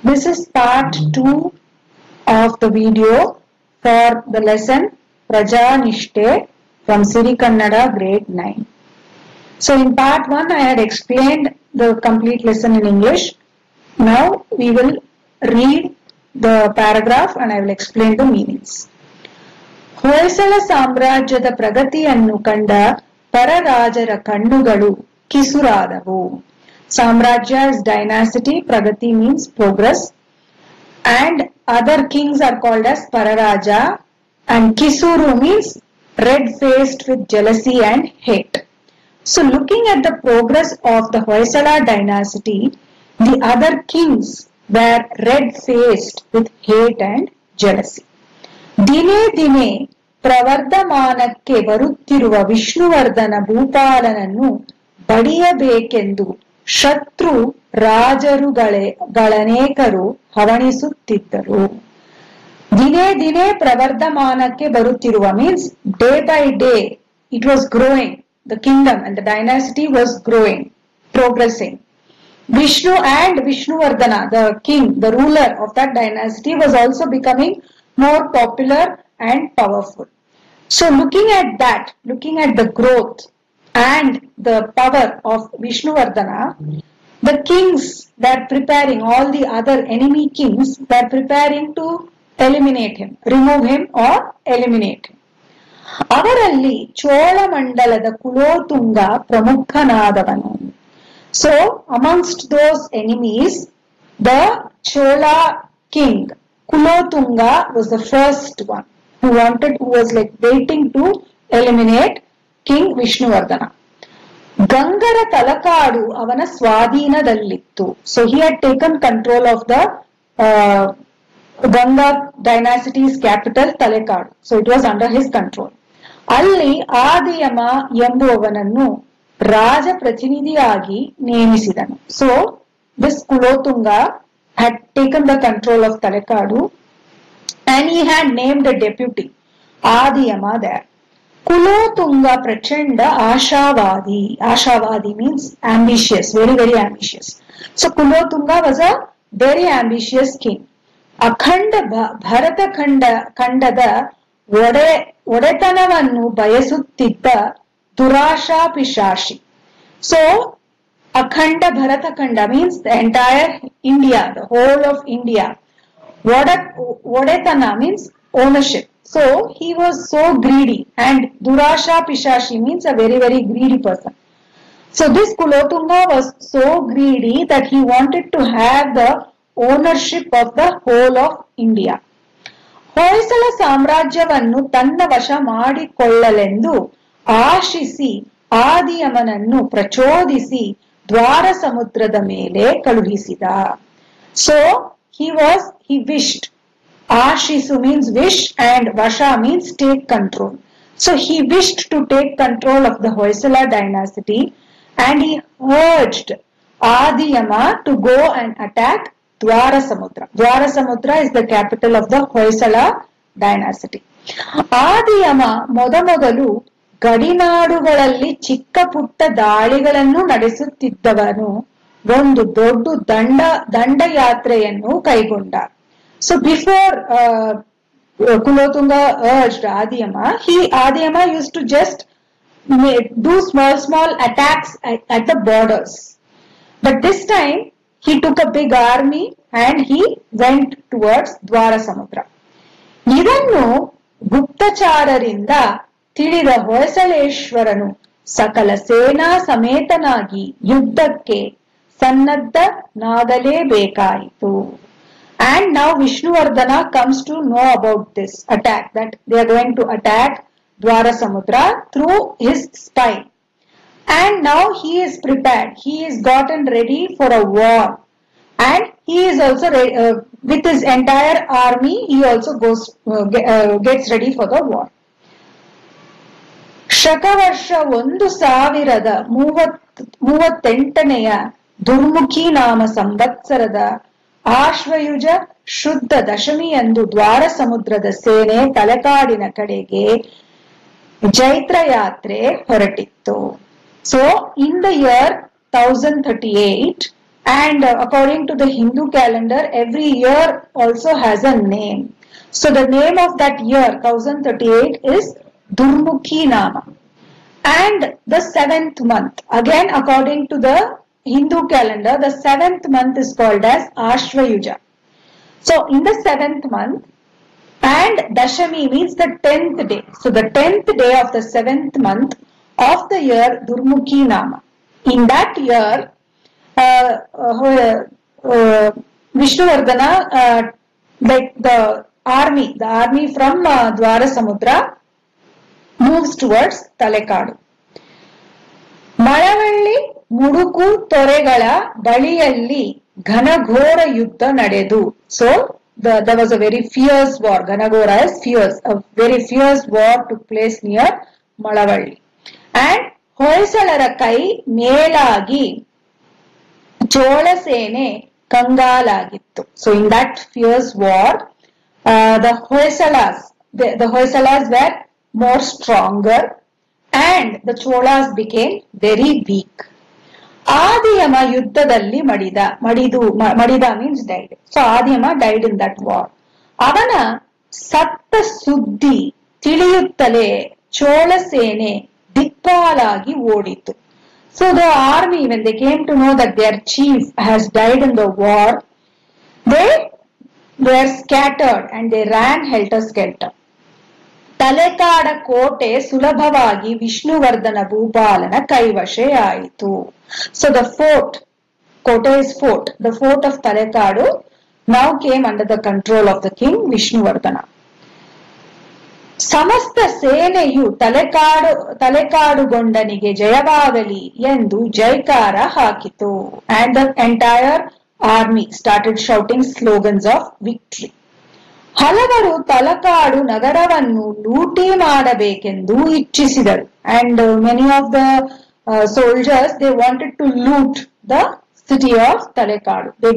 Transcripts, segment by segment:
This is part 2 of the video for the lesson Prajanishte from Siri Kannada grade 9. So in part 1 I had explained the complete lesson in English. Now we will read the paragraph and I will explain the meanings. Hoysala ಸಾಮ್ರಾಜ್ಯದ ಪ್ರಗತಿಯನ್ನು ಕಂಡ ಪರರಾಜರ ಕಣ್ಣುಗಳು ಕಿಸುರಾದವು. Samrajya is dynasty, Pragati means progress, and other kings are called as Pararaja, and Kisuru means red-faced with jealousy and hate. So looking at the progress of the Hoysala dynasty, the other kings were red-faced with hate and jealousy. ದಿನೇ ದಿನೇ ಪ್ರವರ್ಧಮಾನಕ್ಕೆ ಬರುತ್ತಿರುವ ವಿಷ್ಣುವರ್ಧನ ಭೂಪಾಲನನ್ನು ಬಡಿಯಬೇಕೆಂದು ಶತ್ರು ರಾಜರುಗಳನೇಕರು ಹವಣಿಸುತ್ತಿದ್ದರು. ದಿನೇ ದಿನೇ ಪ್ರವರ್ಧಮಾನಕ್ಕೆ ಬರುತ್ತಿರುವ means day by day it was growing, the kingdom and the dynasty was growing, progressing. Vishnu and Vishnuvardhana, the king, the ruler of that dynasty, was also becoming more popular and powerful. So looking at that, looking at the growth and the power of Vishnuvardhana, the kings were preparing, all the other enemy kings were preparing to eliminate him, remove him or eliminate him. ಅವರಲ್ಲಿ ಚೋಳಮಂಡಲದ ಕುಲೋತುಂಗ ಪ್ರಮುಖನಾದವನು. So amongst those enemies, the Chola king Kulotunga was the first one who was like waiting to eliminate King Vishnuvardhana. Gangara Talakadu avana swadhinadallittu. So he had taken control of the Ganga dynasty's capital Talakadu. So it was under his control. Alli Adiyama ಎಂಬುವವನನ್ನು ರಾಜ ಪ್ರತಿನಿಧಿಯಾಗಿ ನೇಮಿಸಿದನು. So this Kulotunga had taken the control of Talakadu and he had named a deputy Adiyama there. Kulotunga Prachanda Ashavadi. Ashavadi means ambitious, very, very ambitious. So Kulotunga was a very ambitious king. Akhanda Bharata Kandada Odetanavannu Bayasuttitta Durasha Pishashi. So Akhanda Bharatakanda means the entire India, the whole of India. Vodetana means ownership. So he was so greedy, and Durasha Pishashi means a very, very greedy person. So this Kulotunga was so greedy that he wanted to have the ownership of the whole of India. Hoysala ಸಾಮ್ರಾಜ್ಯವನ್ನು ತನ್ನ ವಶ ಮಾಡಿಕೊಳ್ಳಲೆಂದು ಆಶಿಸಿ ಆದಿಯಮನನ್ನು ಪ್ರಚೋದಿಸಿ ದ್ವಾರ ಸಮುದ್ರದ ಮೇಲೆ ಕಳುಹಿಸಿದ. So he wished. Ashisu means wish and Vasha means take control. So he wished to take control of the Hoysala dynasty and he urged Adiyama to go and attack Dwarasamudra. Dwarasamudra is the capital of the Hoysala dynasty. Adiyama ಮೊದಮೊದಲು ಗಡಿನಾಡುಗಳಲ್ಲಿ ಚಿಕ್ಕ ಪುಟ್ಟ ದಾಳಿಗಳನ್ನು ನಡೆಸುತ್ತಿದ್ದವನು ಒಂದು ದೊಡ್ಡ ದಂಡಯಾತ್ರೆಯನ್ನು ಕೈಗೊಂಡ. So before Kulotunga urged Adiyama, Adiyama used to just do small attacks at the borders. But this time he took a big army and he went towards Dwarasamudra. ಇದನ್ನು ಗುಪ್ತಚಾರರಿಂದ ತಿಳಿದ ಹೊಯ್ಸಳೇಶ್ವರನು ಸಕಲ ಸೇನಾ ಸಮೇತನಾಗಿ ಯುದ್ಧಕ್ಕೆ ಸನ್ನದ್ಧನಾಗಲೇಬೇಕಾಯಿತು. And now Vishnuvardhana comes to know about this attack, that they are going to attack Dwarasamudra through his spy. And now he is prepared. He is gotten ready for a war. And he is also ready, with his entire army, he also gets ready for the war. ಶಕವರ್ಷ 1038 ದುರ್ಮುಖಿ ನಾಮ ಸಂವತ್ಸರದ ಆಶ್ವಯುಜ ಶುದ್ಧ ದಶಮಿಯಂದು ದ್ವಾರ ಸಮುದ್ರದ ಸೇನೆ ತಲೆಕಾಡಿನ ಕಡೆಗೆ ಜೈತ್ರ ಯಾತ್ರೆ ಹೊರಟಿತ್ತು. So in the year 1038 And according to the Hindu calendar, every year also has a name. So the name of that year 1038 is Durmukhi Nama. And the 7th month, again according to the Hindu calendar, the 7th month is called as Ashvayuja. So in the 7th month, and Dashami means the 10th day. So the 10th day of the 7th month of the year Durmukhi Nama. In that year, Vishnuvardhana, like the army from Dwarasamudra moves towards Talekadu. Malavalli ಮುಡುಕು ತೊರೆಗಳ ಬಳಿಯಲ್ಲಿ ಘನಘೋರ ಯುದ್ಧ ನಡೆದು. So there was a very fierce war. Ghanagora is fierce. A very fierce war took place near Malavalli. And ಹೊಯ್ಸಳರ ಕೈ ಮೇಲಾಗಿ ಚೋಳ ಸೇನೆ ಕಂಗಾಲಾಗಿತ್ತು. So in that fierce war, the Hoysalas were more stronger and the Cholas became very weak. ಆದಿಯಮ ಯುದ್ಧದಲ್ಲಿ ಮಡಿದ means died. So ಆದಿಯಮ died in that war. ಅವನ ಸತ್ತ ಸುದ್ದಿ ತಿಳಿಯುತ್ತಲೇ ಚೋಳ ಸೇನೆ ದಿಕ್ಪಾಲಾಗಿ ಓಡಿತು. So the army, when they came to know that their chief has died in the war, they were scattered and they ran helter-skelter. ತಲೆಕಾಡ ಕೋಟೆ ಸುಲಭವಾಗಿ Vishnuvardhan ಭೂಪಾಲನ ಕೈವಶೆಯಾಯಿತು. So the fort, Kota is fort, the fort of Talekadu now came under the control of the king Vishnuvardhana. ಸಮಸ್ತ ಸೇನೆಯು ತಲೆಕಾಡುಗೊಂಡನಿಗೆ ಜಯವಾಗಲಿ ಎಂದು ಜೈಕಾರ ಹಾಕಿತು. And the entire army started shouting slogans of victory. ಹಲವರು ತಲಕಾಡು ನಗರವನ್ನು ಲೂಟಿ ಮಾಡಬೇಕೆಂದು ಇಚ್ಛಿಸಿದರು. And many of the soldiers, they wanted to loot the city of Talekadu. They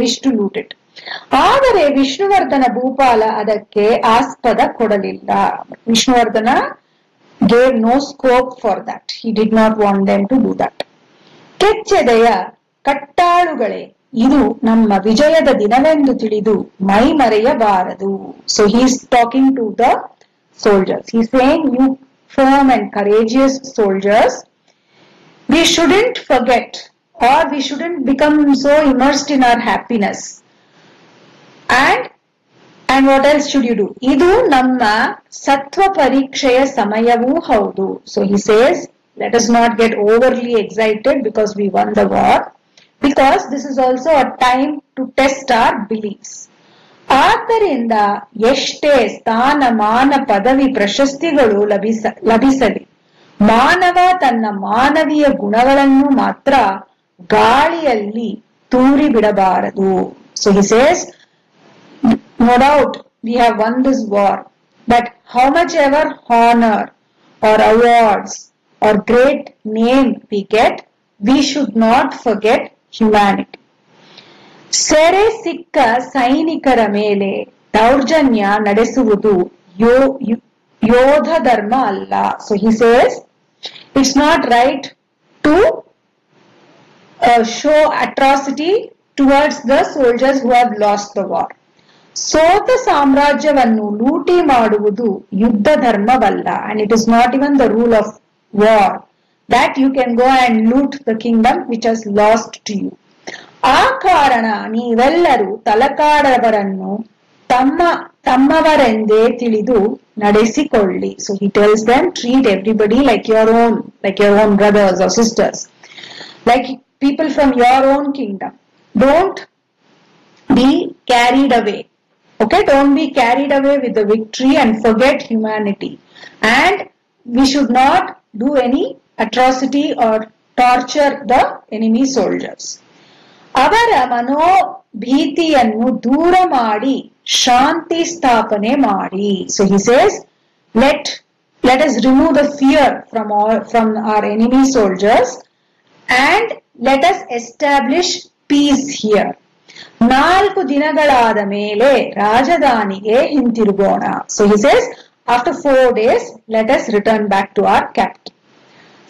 wished to loot it. ಆದರೆ ವಿಷ್ಣುವರ್ಧನ ಭೂಪಾಲ ಅದಕ್ಕೆ ಆಸ್ಪದ ಕೊಡಲಿಲ್ಲ. Vishnuvardhan gave no scope for that. He did not want them to do that. ಕೆಚ್ಚೆದೆಯ ಕಟ್ಟಾಳುಗಳೇ, ಇದು ನಮ್ಮ ವಿಜಯದ ದಿನವೆಂದು ತಿಳಿದು ಮೈ ಮರೆಯಬಾರದು. So he is talking to the soldiers. He is saying, you firm and courageous soldiers, we shouldn't forget, or we shouldn't become so immersed in our happiness. And what else should you do? ಇದು ನಮ್ಮ ಸತ್ವ ಪರೀಕ್ಷೆಯ ಸಮಯವೂ ಹೌದು. So he says, let us not get overly excited because we won the war, because this is also a time to test our beliefs. ಆದ್ದರಿಂದ ಎಷ್ಟೇ ಸ್ಥಾನ ಮಾನ ಪದವಿ ಪ್ರಶಸ್ತಿಗಳು ಲಭಿಸಲಿ, ಮಾನವ ತನ್ನ ಮಾನವೀಯ ಗುಣಗಳನ್ನು ಮಾತ್ರ ಗಾಳಿಯಲ್ಲಿ ತೂರಿ ಬಿಡಬಾರದು. So he says, no doubt we have won this war, but how much ever honor or awards or great name we get, we should not forget humanity. ಸೆರೆ ಸಿಕ್ಕ ಸೈನಿಕರ ಮೇಲೆ ದೌರ್ಜನ್ಯ ನಡೆಸುವುದು ಯೋಧ ಧರ್ಮ ಅಲ್ಲ. So he says, it's not right to show atrocity towards the soldiers who have lost the war. ಸೋತ ಸಾಮ್ರಾಜ್ಯವನ್ನು ಲೂಟಿ ಮಾಡುವುದು ಯುದ್ಧ ಧರ್ಮವಲ್ಲ. And it is not even the rule of war that you can go and loot the kingdom which has lost to you. ಆ ಕಾರಣ ನೀವೆಲ್ಲರೂ ತಲಕಾಡವರನ್ನು ತಮ್ಮವರೆಂದೇ ತಿಳಿದು ನಡೆಸಿಕೊಳ್ಳಿ. So he tells them, treat everybody like your own brothers or sisters, like people from your own kingdom. Don't be carried away. Okay, don't be carried away with the victory and forget humanity. And we should not do any atrocity or torture the enemy soldiers. ಅವರ ಮನೋಭೀತಿಯನ್ನು ದೂರ ಮಾಡಿ ಶಾಂತಿ ಸ್ಥಾಪನೆ ಮಾಡಿ. So he says, let us remove the fear from our enemy soldiers and let us establish peace here. 4 ದಿನಗಳಾದ ಮೇಲೆ ರಾಜಧಾನಿಗೆ ಹಿಂತಿರುಗೋಣ. So he says, after 4 days, let us return back to our capital.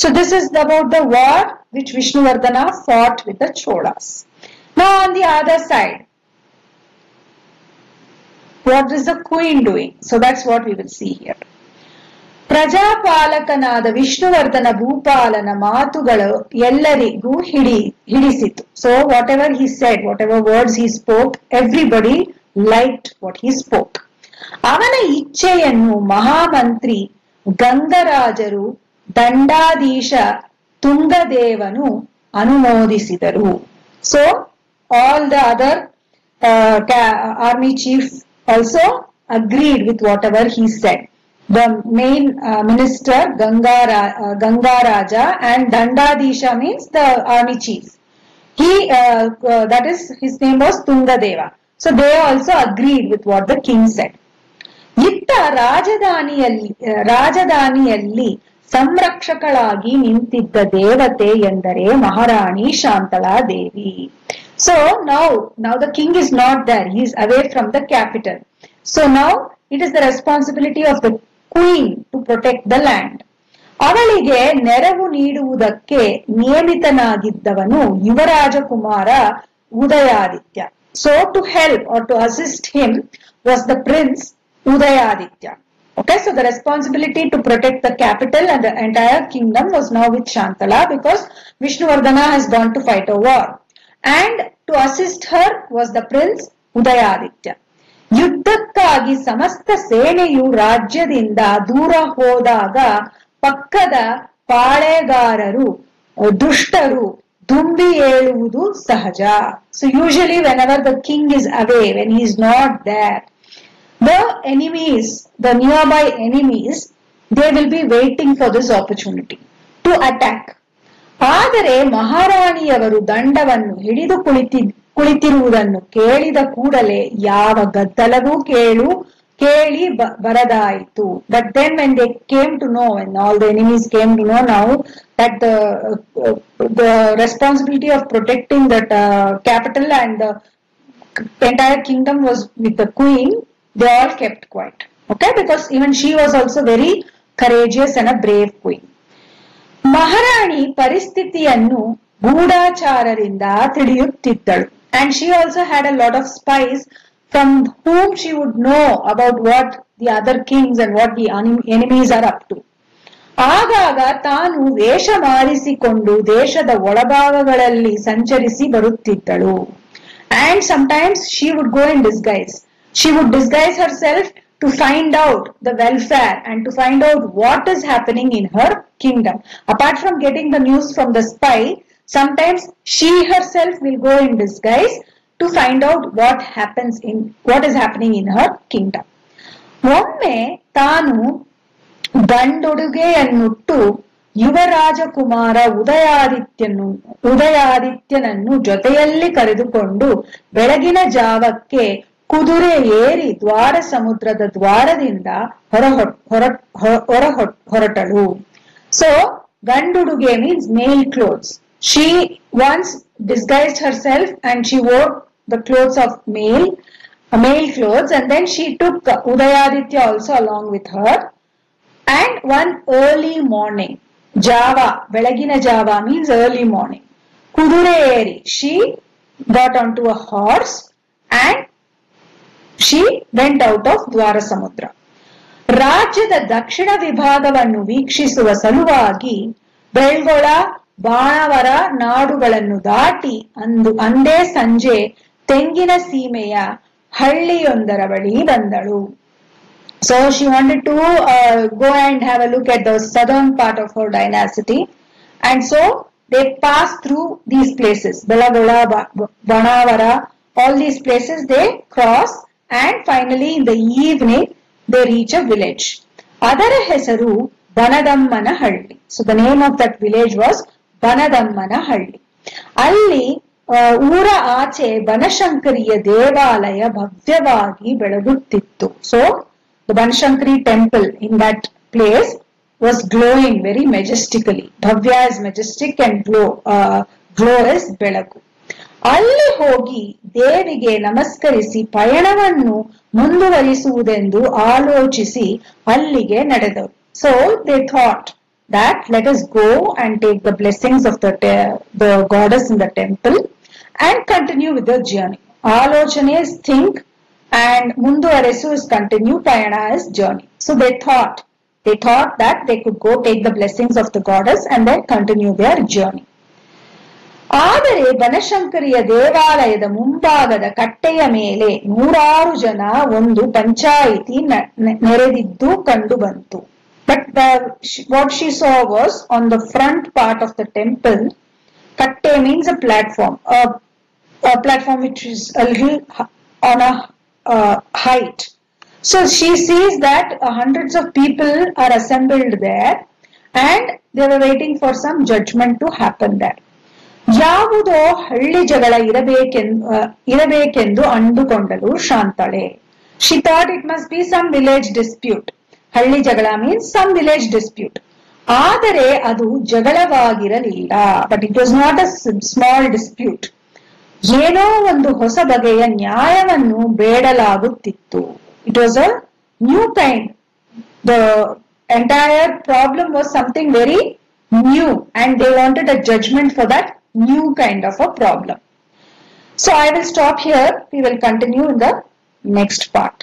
So this is about the war which Vishnuvardhana fought with the Cholas. Now on the other side, what is the queen doing? So that's what we will see here. ಪ್ರಜಾಪಾಲಕನಾದ Vishnuvardhan ಭೂಪಾಲನ ಮಾತುಗಳು ಎಲ್ಲರಿಗೂ ಹಿಡಿಸಿತು. So whatever he said, whatever words he spoke, everybody liked what he spoke. ಅವನ ಇಚ್ಛೆಯನ್ನು ಮಹಾಮಂತ್ರಿ ಗಂಗರಾಜರು ದಂಡಾಧೀಶ ತುಂಗದೇವನು ಅನುಮೋದಿಸಿದರು. So all the other army chiefs also agreed with whatever he said. The main minister Gangaraja and Dandadisha means the army chief. He that is, his name was Tungadeva. So they also agreed with what the king said. ಇತ್ತ ರಾಜಧಾನಿಯಲ್ಲಿ ಸಂರಕ್ಷಕಳಾಗಿ ನಿಂತಿದ್ದ ದೇವತೆ ಎಂದರೆ ಮಹಾರಾಣಿ ಶಾಂತಳಾ ದೇವಿ. So now the king is not there, he is away from the capital. So now it is the responsibility of the queen to protect the land. ಅವಳಿಗೆ ನೆರವು ನೀಡುವುದಕ್ಕೆ ನೇಮಿತನಾಗಿದ್ದವನು ಯುವರಾಜಕುಮಾರ ಉದಯಾದಿತ್ಯ. So to help or to assist him was the prince Udayaditya. Okay, so the responsibility to protect the capital and the entire kingdom was now with Shantala, because Vishnuvardhana has gone to fight a war. And to assist her was the prince Udayaditya. ಯುದ್ಧಕ್ಕಾಗಿ ಸಮಸ್ತ ಸೇನೆಯು ರಾಜ್ಯದಿಂದ ದೂರ ಹೋದಾಗ ಪಕ್ಕದ ಪಾಳೆಗಾರರು ದುಷ್ಟರು ದುಂಬಿ ಏಳುವುದು ಸಹಜ. So usually whenever the king is away, when he is not there, the enemies, the nearby enemies, they will be waiting for this opportunity to attack. ಆದರೆ ಮಹಾರಾಣಿಯವರು ದಂಡವನ್ನು ಹಿಡಿದು ಕುಳಿತಿರುವುದನ್ನು ಕೇಳಿದ ಕೂಡಲೇ ಯಾವ ಗದ್ದಲವೂ ಕೇಳಿ ಬರದಾಯಿತು. But then when they came to know, when all the enemies came to know now that the responsibility of protecting that capital and the entire kingdom was with the queen, they all kept quiet. Okay, because even she was also very courageous and a brave queen. ಮಹಾರಾಣಿ ಪರಿಸ್ಥಿತಿಯನ್ನು ಗೂಢಚಾರರಿಂದ ತಿಳಿಯುತ್ತಿದ್ದಳು. And she also had a lot of spies from whom she would know about what the other kings and what the enemies are up to. ಆಗಾಗ ತಾನು ವೇಷ ಮಾರಿಸಿಕೊಂಡು ದೇಶದ ಒಳಭಾಗಗಳಲ್ಲಿ ಸಂಚರಿಸಿ ಬರುತ್ತಿದ್ದಳು. And sometimes she would go in disguise. She would disguise herself to find out the welfare and to find out what is happening in her kingdom. Apart from getting the news from the spy, sometimes she herself will go in disguise to find out what is happening in her kingdom. ಒಮ್ಮೆ ತಾನು ಗಂಡುಡುಗೆಯನ್ನುಟ್ಟು ಯುವರಾಜಕುಮಾರ ಉದಯಾದಿತ್ಯನನ್ನು ಜೊತೆಯಲ್ಲಿ ಕರೆದುಕೊಂಡು ಬೆಳಗಿನ ಜಾವಕ್ಕೆ ಕುದುರೆ ಏರಿ ದ್ವಾರ ಸಮುದ್ರದ ದ್ವಾರದಿಂದ ಹೊರಟಳು. So ganduduge means male clothes. She once disguised herself and she wore the clothes of male clothes, and then she took Udayaditya also along with her. And one early morning, Java, Belagina Java means early morning, Kudure eri, she got onto a horse and she went out of Dwara Samudra. ರಾಜ್ಯದ ದಕ್ಷಿಣ ವಿಭಾಗವನ್ನು ವೀಕ್ಷಿಸುವ ಸಲುವಾಗಿ ಬೆಳ್ಗೊಳ ಬಾಣವರ ನಾಡುಗಳನ್ನು ದಾಟಿ ಅಂದೇ ಸಂಜೆ ತೆಂಗಿನ ಸೀಮೆಯ ಹಳ್ಳಿಯೊಂದರ ಬಳಿ ಬಂದಳು. So she wanted to go and have a look at the southern part of her dynasty, and so they passed through these places, Belagola, Banavara, all these places they cross, and finally in the evening they reach a village. Adara hesaru Banadammana Halli. So the name of that village was Banadammana Halli. Alli ಊರ ಆಚೆ ಬನಶಂಕರಿಯ ದೇವಾಲಯ ಭವ್ಯವಾಗಿ ಬೆಳಗುತ್ತಿತ್ತು. So the Banashankari temple in that place was glowing very majestically. Bhavya is majestic and glow is ಬೆಳಕು. ಅಲ್ಲಿ ಹೋಗಿ ದೇವಿಗೆ ನಮಸ್ಕರಿಸಿ ಪಯಣವನ್ನು ಮುಂದುವರಿಸುವುದೆಂದು ಆಲೋಚಿಸಿ ಅಲ್ಲಿಗೆ ನಡೆದವು. So they thought that let us go and take the blessings of the goddess in the temple and continue with the journey. Alochane is think and munduvaresu is continue, payana is journey. So they thought that they could go take the blessings of the goddess and then continue their journey. ಆದರೆ ಬನಶಂಕರಿಯ ದೇವಾಲಯದ ಮುಂಭಾಗದ ಕಟ್ಟೆಯ ಮೇಲೆ 100 ಜನ ಒಂದು ಪಂಚಾಯಿತಿ ನೆರೆದಿದ್ದು ಕಂಡು ಬಂತು. But what she saw was on the front part of the temple, katte means a platform which is a little on a height. So she sees that hundreds of people are assembled there and they were waiting for some judgment to happen there. ಯಾವುದೋ ಹಳ್ಳಿ ಜಗಳ ಇರಬೇಕೆಂದು ಅಂದುಕೊಂಡಳು ಶಾಂತಳೆ. She thought it must be some village dispute. ಹಳ್ಳಿ ಜಗಳ means some village dispute. ಆದರೆ ಅದು ಜಗಳವಾಗಿರಲಿಲ್ಲ. But it was not a small dispute. ಏನೋ ಒಂದು ಹೊಸ ಬಗೆಯ ನ್ಯಾಯವನ್ನು ಬೇಡಲಾಗುತ್ತಿತ್ತು. It was a new kind. The entire problem was something very new and they wanted a judgment for that new kind of a problem. So I will stop here. We will continue in the next part.